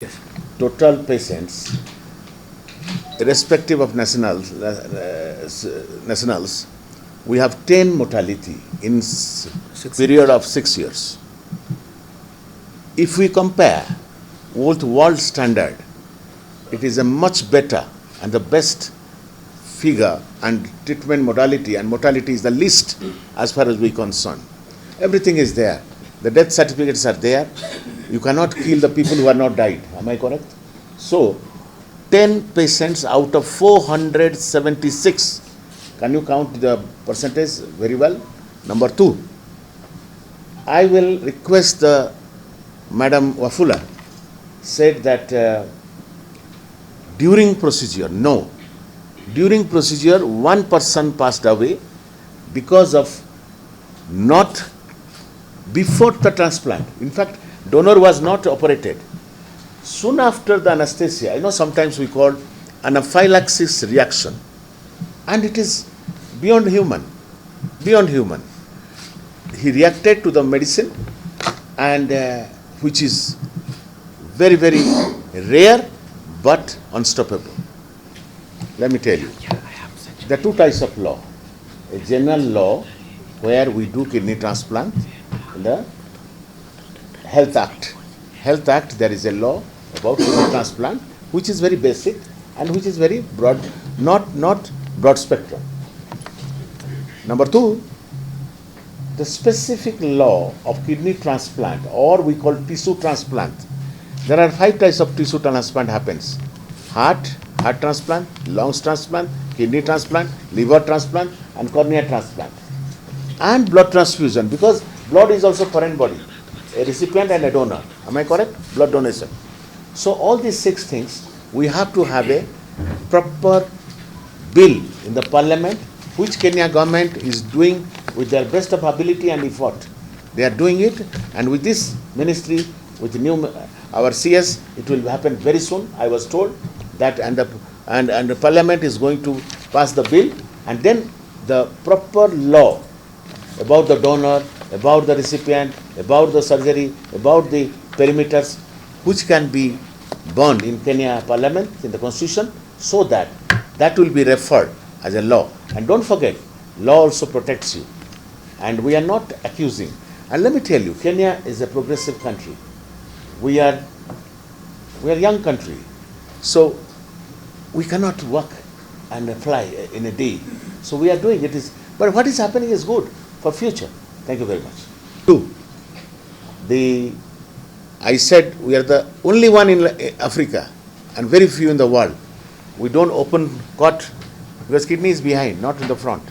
Yes. Total patients, irrespective of nationals, we have 10 mortality in period of 6 years. If we compare with world standard, it is a much better and the best figure, and treatment modality and mortality is the least as far as we concern. Everything is there. The death certificates are there. You cannot kill the people who are not died. Am I correct? So, 10 patients out of 476. Can you count the percentage very well? Number 2, I will request the Madam Wafula said that during procedure, no. During procedure, one person passed away because of not before the transplant. In fact, donor was not operated. Soon after the anesthesia, sometimes we call anaphylaxis reaction. And it is beyond human. Beyond human. He reacted to the medicine, and which is very, very rare but unstoppable. Let me tell you, there are two types of law. A general law where we do kidney transplant, and the Health Act. Health Act, there is a law about kidney transplant, which is very basic and which is very broad, not broad spectrum. Number 2, the specific law of kidney transplant, or we call tissue transplant. There are 5 types of tissue transplant happens. Heart transplant, lungs transplant, kidney transplant, liver transplant, and cornea transplant. And blood transfusion, because blood is also foreign body, a recipient and a donor. Am I correct? Blood donation. So all these 6 things, we have to have a proper bill in the parliament, which Kenya government is doing with their best of ability and effort. They are doing it, and with this ministry, with the new our CS, it will happen very soon. I was told that, and the parliament is going to pass the bill, and then the proper law about the donor, about the recipient, about the surgery, about the perimeters, which can be burned in Kenya parliament, in the constitution, so that will be referred as a law. And don't forget, law also protects you. And we are not accusing. And let me tell you, Kenya is a progressive country. We are a young country. So we cannot work and fly in a day. So we are doing it. But what is happening is good for future. Thank you very much. 2, I said we are the only one in Africa and very few in the world. We don't open cut because kidney is behind, not in the front.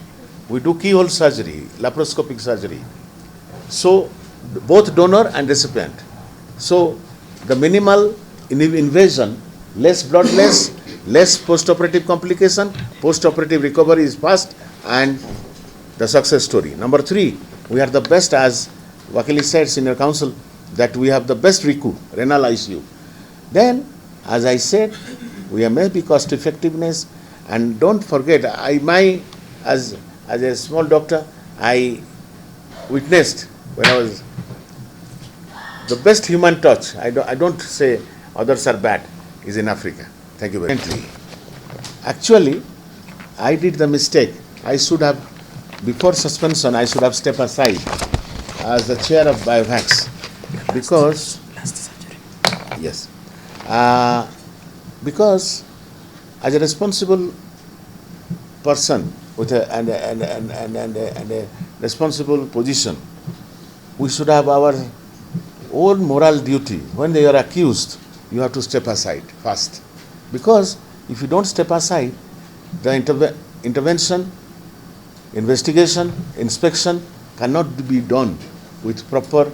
We do keyhole surgery, laparoscopic surgery. So both donor and recipient. So the minimal invasion, less blood loss, less post-operative complication, post-operative recovery is fast, and the success story. Number 3, we are the best, as Wakili said, senior counsel, that we have the best RICU, renal ICU. Then, as I said, we have maybe cost effectiveness, and don't forget, as a small doctor, I witnessed when I was the best human touch. I don't say others are bad, is in Africa. Thank you very much. Actually, I did the mistake. I should have, before suspension, I should have stepped aside as the chair of Biovax, because yes, because as a responsible person with a responsible position, we should have our own moral duty. When they are accused, you have to step aside first, because if you don't step aside, the intervention, investigation, inspection cannot be done with proper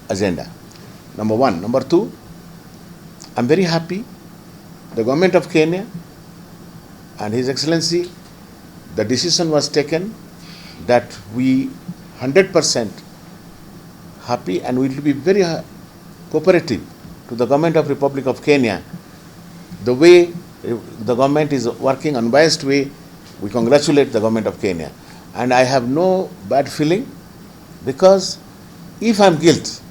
agenda. Number 1. Number 2, I'm very happy the government of Kenya and His Excellency, the decision was taken that we 100% happy, and we will be very cooperative to the government of Republic of Kenya. The way the government is working unbiased way, we congratulate the government of Kenya. And I have no bad feeling, because if I'm guilty,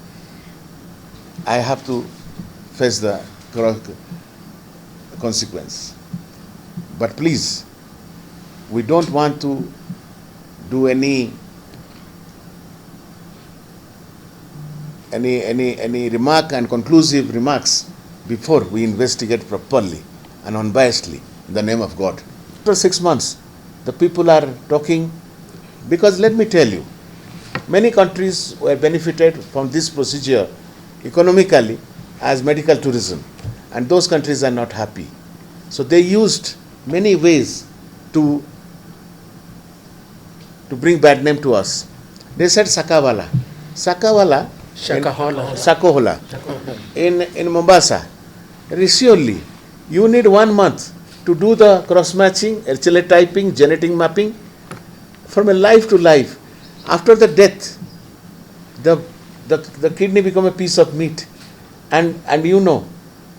I have to face the consequence. But please, we don't want to do any remark and conclusive remarks before we investigate properly and unbiasedly in the name of God. After 6 months, the people are talking, because let me tell you, many countries were benefited from this procedure economically as medical tourism, and those countries are not happy. So they used many ways to bring bad name to us. They said Sakawala. Sakawala, Sakohola in Mombasa. Surely, you need 1 month to do the cross-matching, HLA typing, genetic mapping from a life to life. After the death, the kidney become a piece of meat. And you know,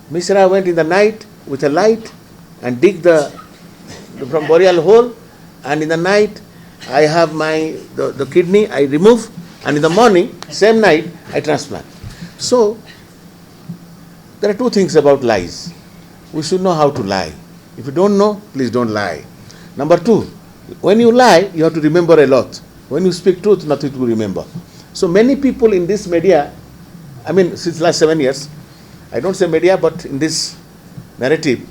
Mishra went in the night with a light and dig from burial hole, and in the night I have the kidney, I remove, and in the morning, same night, I transplant. So, there are two things about lies. We should know how to lie. If you don't know, please don't lie. Number two, when you lie, you have to remember a lot. When you speak truth, nothing to remember. So many people in this media, I mean, since last 7 years, I don't say media, but in this narrative,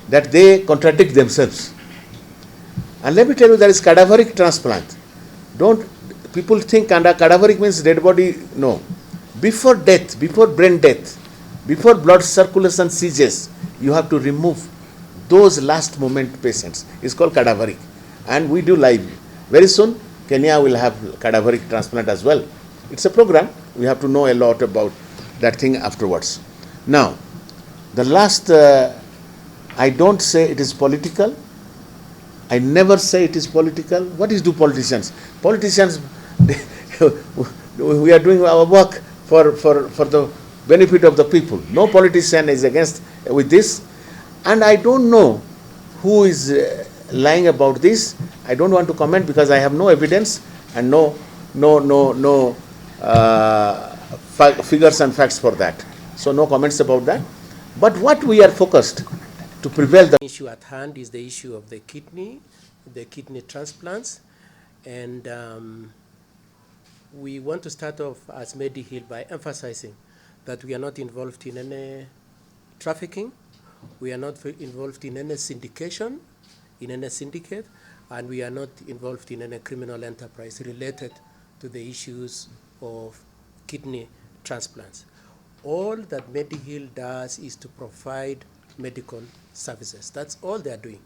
that they contradict themselves. And let me tell you, there is cadaveric transplant. People think cadaveric means dead body. No. Before death, before brain death, before blood circulation ceases, you have to remove those last moment patients. It's called cadaveric. And we do live. Very soon, Kenya will have cadaveric transplant as well. It's a program. We have to know a lot about that thing afterwards. Now, the last, I don't say it is political. I never say it is political. What do politicians? Politicians, we are doing our work for the benefit of the people. No politician is against with this. And I don't know who is lying about this. I don't want to comment because I have no evidence and no figures and facts for that. So no comments about that. But what we are focused to prevail the issue at hand is the issue of the kidney transplants, and we want to start off as Mediheal by emphasizing that we are not involved in any trafficking, we are not involved in any syndication, syndicate, and we are not involved in any criminal enterprise related to the issues of kidney transplants. All that Mediheal does is to provide medical services. That's all they're doing.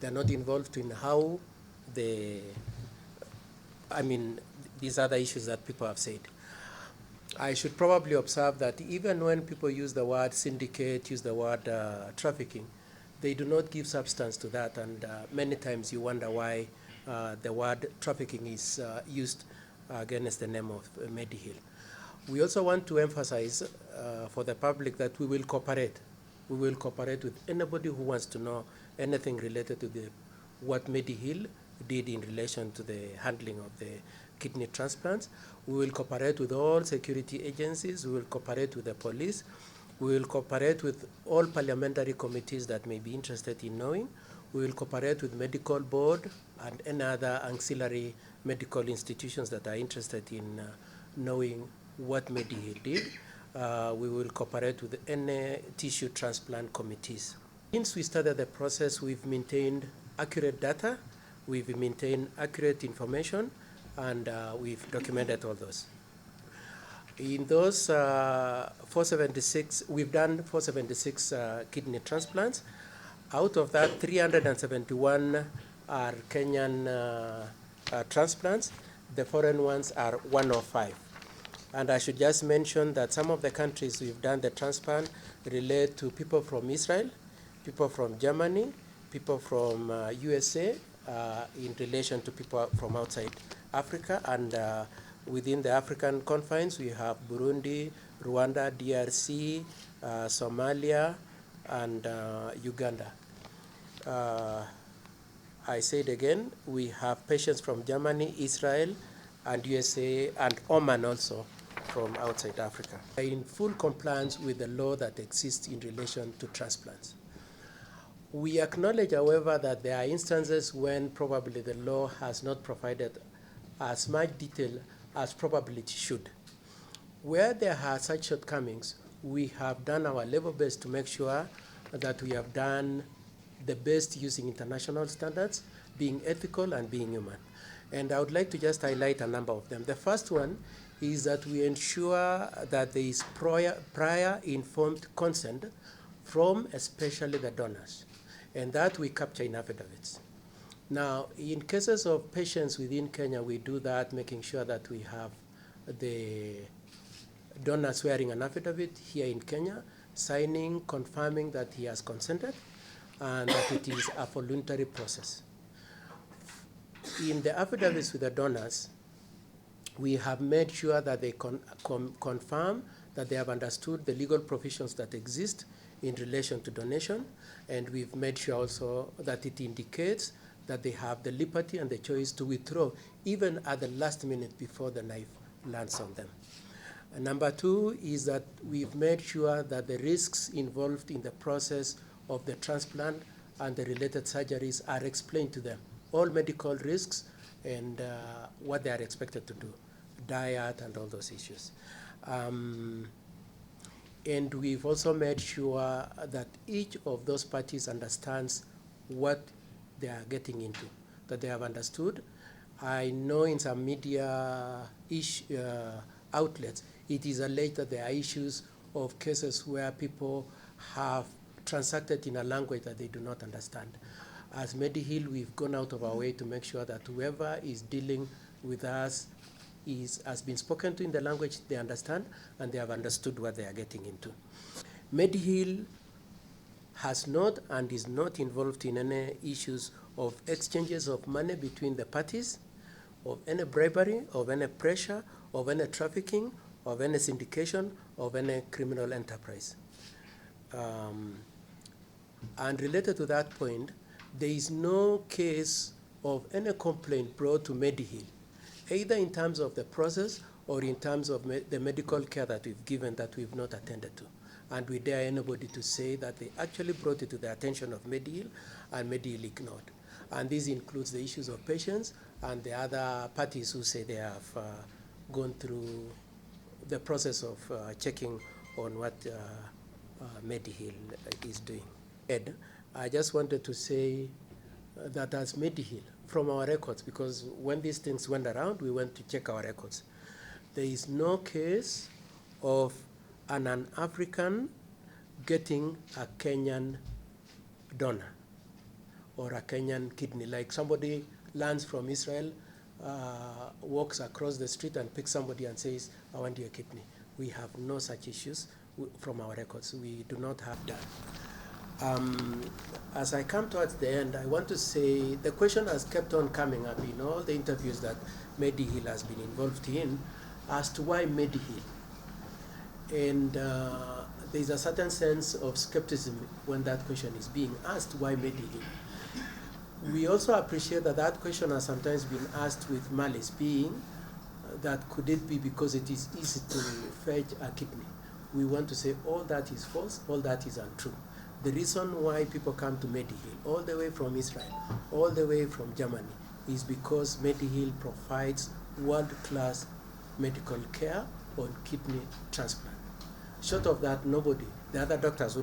They're not involved in how these other issues that people have said. I should probably observe that even when people use the word syndicate, use the word trafficking, they do not give substance to that, and many times you wonder why the word trafficking is used against the name of Mediheal. We also want to emphasize for the public that we will cooperate. We will cooperate with anybody who wants to know anything related to what Mediheal did in relation to the handling of the kidney transplants. We will cooperate with all security agencies. We will cooperate with the police. We will cooperate with all parliamentary committees that may be interested in knowing. We will cooperate with medical board and any other ancillary medical institutions that are interested in knowing what Mediheal did. We will cooperate with any tissue transplant committees. Since we started the process, we've maintained accurate data, we've maintained accurate information, and we've documented all those. In those 476, we've done 476 kidney transplants. Out of that, 371 are Kenyan transplants. The foreign ones are 105. And I should just mention that some of the countries we've done the transplant relate to people from Israel, people from Germany, people from USA, in relation to people from outside Africa. And within the African confines, we have Burundi, Rwanda, DRC, Somalia, and Uganda. I say it again, we have patients from Germany, Israel, and USA, and Oman also. from outside Africa, in full compliance with the law that exists in relation to transplants. We acknowledge, however, that there are instances when probably the law has not provided as much detail as probably it should. Where there are such shortcomings, we have done our level best to make sure that we have done the best using international standards, being ethical and being human. And I would like to just highlight a number of them. The first one is that we ensure that there is prior informed consent from especially the donors, and that we capture in affidavits. Now, in cases of patients within Kenya, we do that, making sure that we have the donor swearing an affidavit here in Kenya, signing, confirming that he has consented, and that it is a voluntary process. In the affidavits with the donors, we have made sure that they confirm that they have understood the legal provisions that exist in relation to donation, and we've made sure also that it indicates that they have the liberty and the choice to withdraw even at the last minute before the knife lands on them. And number two is that we've made sure that the risks involved in the process of the transplant and the related surgeries are explained to them. All medical risks and what they are expected to do, diet and all those issues. And we've also made sure that each of those parties understands what they are getting into, that they have understood. I know in some media outlets, it is alleged that there are issues of cases where people have transacted in a language that they do not understand. As Mediheal, we've gone out of our way to make sure that whoever is dealing with us has been spoken to in the language they understand, and they have understood what they are getting into. Mediheal has not and is not involved in any issues of exchanges of money between the parties, of any bribery, of any pressure, of any trafficking, of any syndication, of any criminal enterprise. And related to that point, there is no case of any complaint brought to Mediheal, either in terms of the process or in terms of the medical care that we've given that we've not attended to. And we dare anybody to say that they actually brought it to the attention of Mediheal and Mediheal ignored. And this includes the issues of patients and the other parties who say they have gone through the process of checking on what Mediheal is doing. Ed, I just wanted to say that as Mediheal, from our records, because when these things went around, we went to check our records. There is no case of an African getting a Kenyan donor or a Kenyan kidney. Like somebody lands from Israel, walks across the street and picks somebody and says, I want your kidney. We have no such issues from our records. We do not have that. As I come towards the end, I want to say the question has kept on coming up in all the interviews that Mediheal has been involved in as to why Mediheal. And there's a certain sense of skepticism when that question is being asked, why Mediheal? We also appreciate that that question has sometimes been asked with malice, being that could it be because it is easy to fetch a kidney? We want to say all that is false, all that is untrue. The reason why people come to Mediheal, all the way from Israel, all the way from Germany, is because Mediheal provides world-class medical care on kidney transplant. Short of that, nobody, the other doctors would